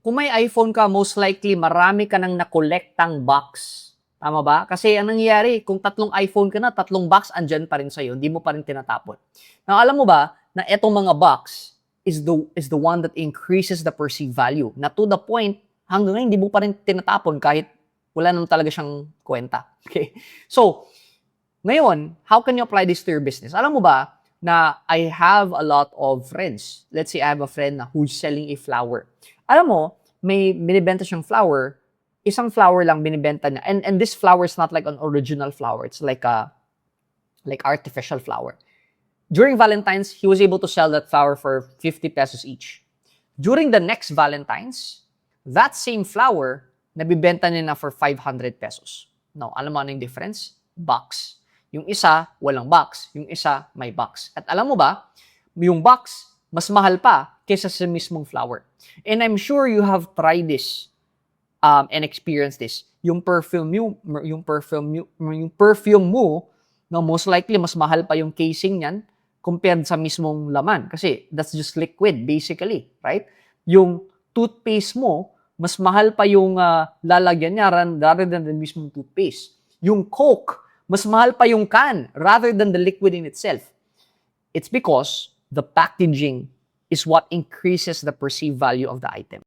kung may iPhone ka, most likely marami ka nang nakolektang box. Tama ba? Kasi ang nangyayari, kung 3 iPhone ka na, 3 box andyan pa rin sa'yo, hindi mo pa rin tinatapon. Now, alam mo ba na etong mga box is the one that increases the perceived value. Na to the point, hanggang ngayon, hindi mo pa rin tinatapon kahit wala naman talaga siyang kwenta. Okay? So, ngayon, how can you apply this to your business? Alam mo ba na I have a lot of friends. Let's say I have a friend na who's selling a flower. Alam mo, may binibenta siyang flower, isang flower lang binibenta niya. And this flower is not like an original flower. It's like artificial flower. During Valentine's, he was able to sell that flower for 50 pesos each. During the next Valentine's, that same flower, nabibenta niya na for 500 pesos. Now, alam mo ano yung difference? Box. Yung isa, walang box. Yung isa, may box. At alam mo ba, yung box, mas mahal pa kaysa sa mismong flower. And I'm sure you have tried this and experienced this. Yung perfume mo, no, most likely, mas mahal pa yung casing niyan compared sa mismong laman. Kasi that's just liquid, basically. Right? Yung toothpaste mo, mas mahal pa yung lalagyan niya rather than the mismong toothpaste. Yung Coke, mas mahal pa yung can rather than the liquid in itself. It's because the packaging is what increases the perceived value of the item.